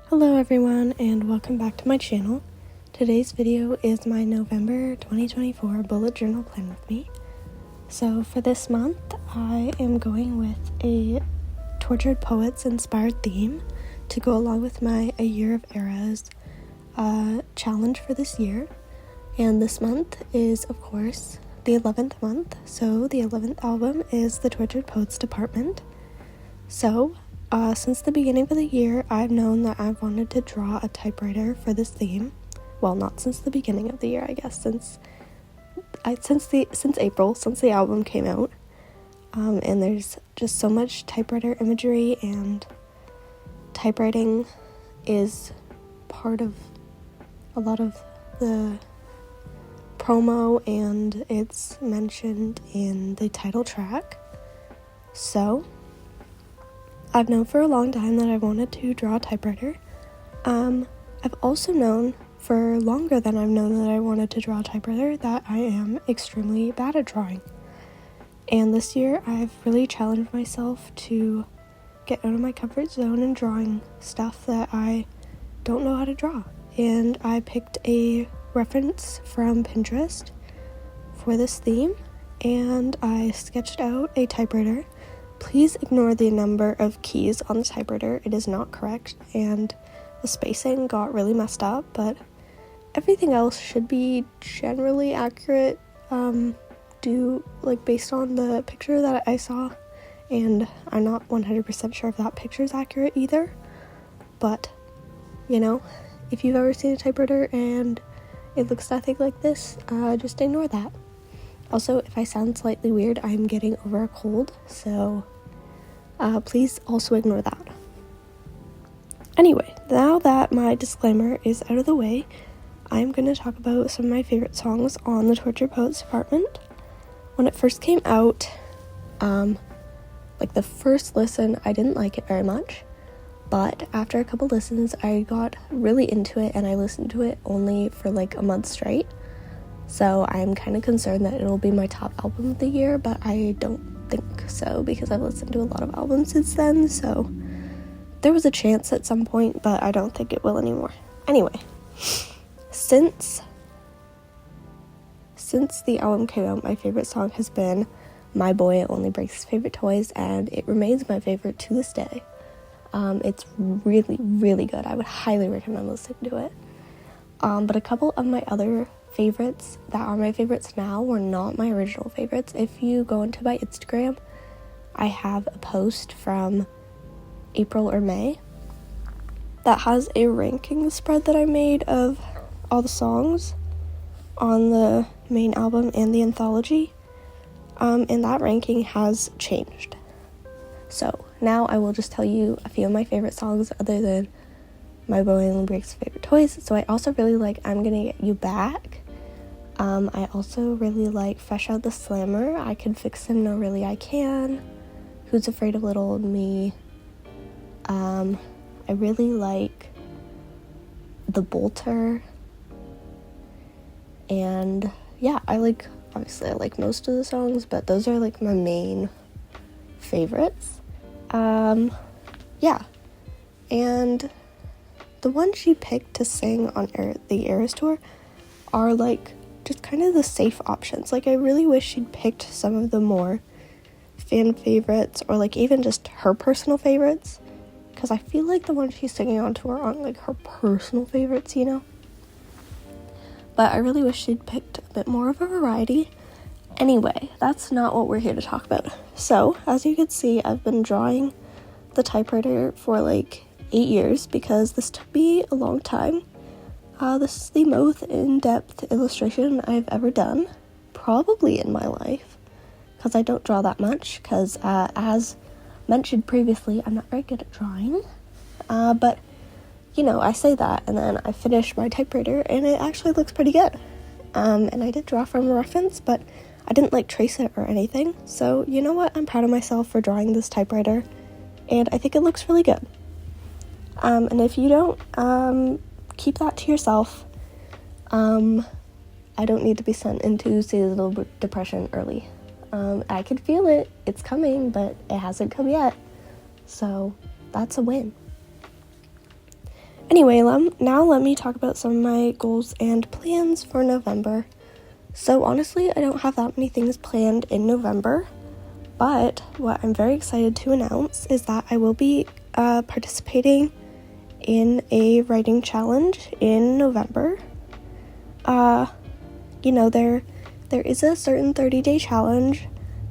Hello everyone and welcome back to my channel. Today's video is my November 2024 bullet journal plan with me. So for this month I am going with a Tortured Poets inspired theme to go along with my A Year of Eras challenge for this year. And this month is of course the 11th month, so the 11th album is the Tortured Poets Department. So since the beginning of the year, I've known that I've wanted to draw a typewriter for this theme. Well, not since the beginning of the year, I guess, since April, since the album came out. And there's just so much typewriter imagery, and typewriting is part of a lot of the promo, and it's mentioned in the title track. So I've known for a long time that I wanted to draw a typewriter. I've also known for longer than I've known that I wanted to draw a typewriter that I am extremely bad at drawing. And this year I've really challenged myself to get out of my comfort zone and drawing stuff that I don't know how to draw. And I picked a reference from Pinterest for this theme, and I sketched out a typewriter. Please ignore the number of keys on the typewriter. It is not correct, and the spacing got really messed up, but everything else should be generally accurate, based on the picture that I saw, and I'm not 100% sure if that picture is accurate either, but, if you've ever seen a typewriter and it looks nothing like this, just ignore that. Also, if I sound slightly weird, I'm getting over a cold, so please also ignore that. Anyway, now that my disclaimer is out of the way, I'm going to talk about some of my favorite songs on the Tortured Poets Department. When it first came out, the first listen, I didn't like it very much, but after a couple listens, I got really into it, and I listened to it only for a month straight. So I'm kind of concerned that it'll be my top album of the year, but I don't think so because I've listened to a lot of albums since then, so there was a chance at some point, but I don't think it will anymore. Anyway, since the album came out, my favorite song has been My Boy Only Breaks His Favorite Toys, and it remains my favorite to this day. It's really, really good. I would highly recommend listening to it. But a couple of my other favorites that are my favorites now were not my original favorites. If you go into my Instagram, I have a post from April or May that has a ranking spread that I made of all the songs on the main album and the anthology, and that ranking has changed. So now I will just tell you a few of my favorite songs other than My Boy Only Breaks His Favorite Toys. So I also really like I'm Gonna Get You Back. I also really like Fresh Out the Slammer, I Can Fix Him, No Really I Can, Who's Afraid of Little Old Me. I really like The Bolter. And yeah, obviously I like most of the songs, but those are my main favorites. Yeah. And the ones she picked to sing on the Eras tour are just kind of the safe options. I really wish she'd picked some of the more fan favorites, or even just her personal favorites, because I feel like the ones she's singing on tour aren't her personal favorites, But I really wish she'd picked a bit more of a variety. Anyway, that's not what we're here to talk about. So, as you can see, I've been drawing the typewriter for 8 years because this took me a long time. This is the most in-depth illustration I've ever done, probably in my life, because I don't draw that much, because as mentioned previously, I'm not very good at drawing, but I say that, and then I finish my typewriter, and it actually looks pretty good, and I did draw from a reference, but I didn't trace it or anything, so you know what, I'm proud of myself for drawing this typewriter, and I think it looks really good. And if you don't, keep that to yourself. I don't need to be sent into seasonal depression early. I can feel it, it's coming, but it hasn't come yet, so that's a win. Anyway, now let me talk about some of my goals and plans for November. So honestly, I don't have that many things planned in November, but what I'm very excited to announce is that I will be participating in a writing challenge in November. There is a certain 30-day challenge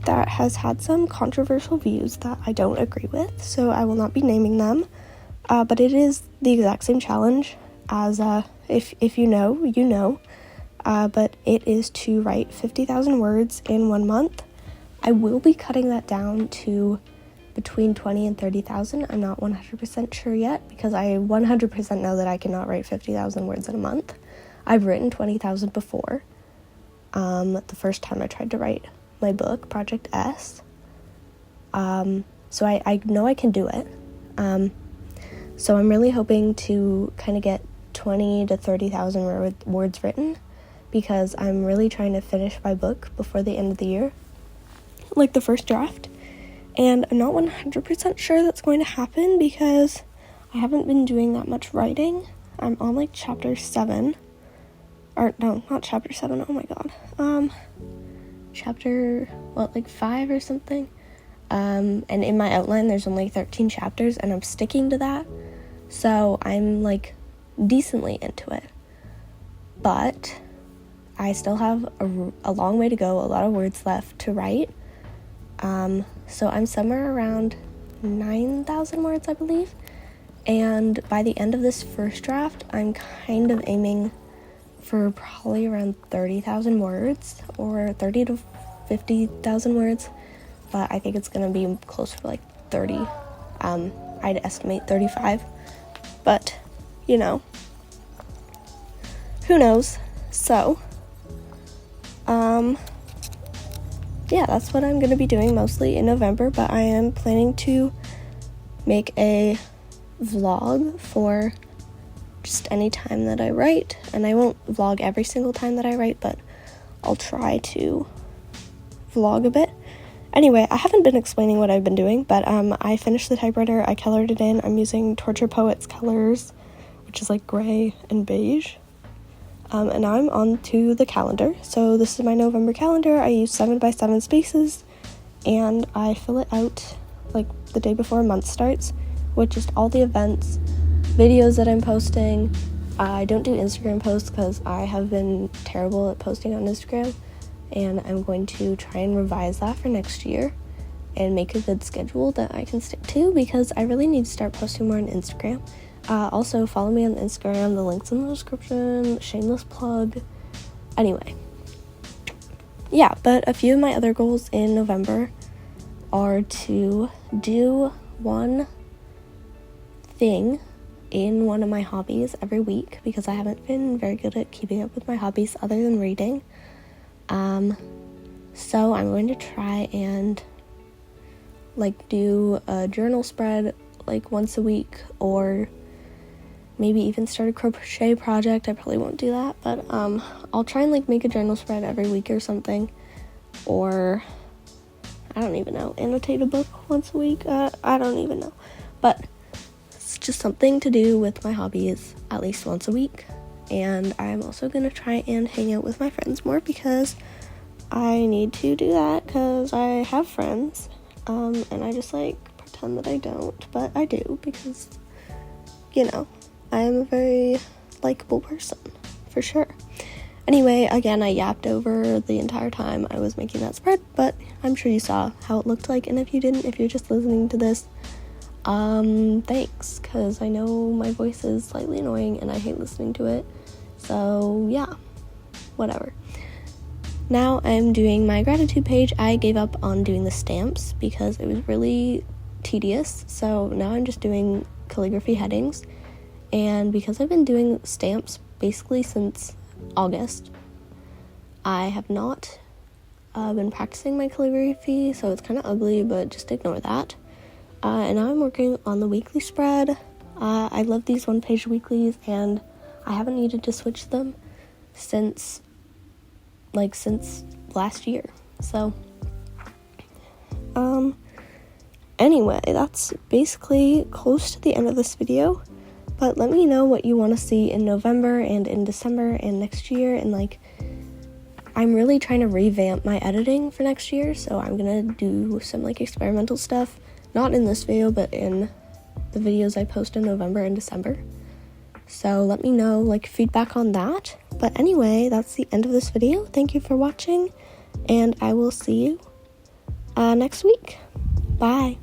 that has had some controversial views that I don't agree with, so I will not be naming them. But it is the exact same challenge as, if you know, you know. But it is to write 50,000 words in 1 month. I will be cutting that down to between 20 and 30,000. I'm not 100% sure yet, because I 100% know that I cannot write 50,000 words in a month. I've written 20,000 before. The first time I tried to write my book, Project S. So I know I can do it. So I'm really hoping to kind of get 20 to 30,000 words written, because I'm really trying to finish my book before the end of the year, like the first draft. And I'm not 100% sure that's going to happen because I haven't been doing that much writing. I'm on like chapter 7. Or no, not chapter 7. Oh my god. Chapter 5 or something. And in my outline there's only 13 chapters and I'm sticking to that. So I'm like decently into it. But I still have a long way to go, a lot of words left to write. So I'm somewhere around 9,000 words, I believe. And by the end of this first draft, I'm kind of aiming for probably around 30,000 words, or 30 to 50,000 words. But I think it's going to be closer to like 30. I'd estimate 35. But, who knows? So, yeah, that's what I'm going to be doing mostly in November, but I am planning to make a vlog for just any time that I write, and I won't vlog every single time that I write, but I'll try to vlog a bit. Anyway, I haven't been explaining what I've been doing, but I finished the typewriter, I colored it in. I'm using Torture Poets colors, which is like gray and beige. And now I'm on to the calendar. So this is my November calendar. I use 7x7 spaces, and I fill it out like the day before a month starts with just all the events, videos that I'm posting. I don't do Instagram posts because I have been terrible at posting on Instagram, and I'm going to try and revise that for next year and make a good schedule that I can stick to, because I really need to start posting more on Instagram. Also, follow me on Instagram, the link's in the description, shameless plug. Anyway, yeah, but a few of my other goals in November are to do one thing in one of my hobbies every week, because I haven't been very good at keeping up with my hobbies other than reading. So I'm going to try and do a journal spread once a week, or maybe even start a crochet project. I probably won't do that, but I'll try and make a journal spread every week or something, or I don't even know, annotate a book once a week. I don't even know, but it's just something to do with my hobbies at least once a week. And I'm also gonna try and hang out with my friends more, because I need to do that, because I have friends, and I just pretend that I don't, but I do, because I am a very likable person, for sure. Anyway, again, I yapped over the entire time I was making that spread, but I'm sure you saw how it looked like, and if you didn't, if you're just listening to this, thanks, because I know my voice is slightly annoying, and I hate listening to it, so yeah, whatever. Now I'm doing my gratitude page. I gave up on doing the stamps because it was really tedious, so now I'm just doing calligraphy headings. And because I've been doing stamps basically since August, I have not been practicing my calligraphy, so it's kind of ugly, but just ignore that. And now I'm working on the weekly spread. I love these one-page weeklies, and I haven't needed to switch them since last year. So, anyway, that's basically close to the end of this video. But let me know what you want to see in November and in December and next year. And like, I'm really trying to revamp my editing for next year, so I'm gonna do some like experimental stuff, not in this video, but in the videos I post in November and December. So let me know like feedback on that. But anyway, that's the end of this video. Thank you for watching, and I will see you next week. Bye.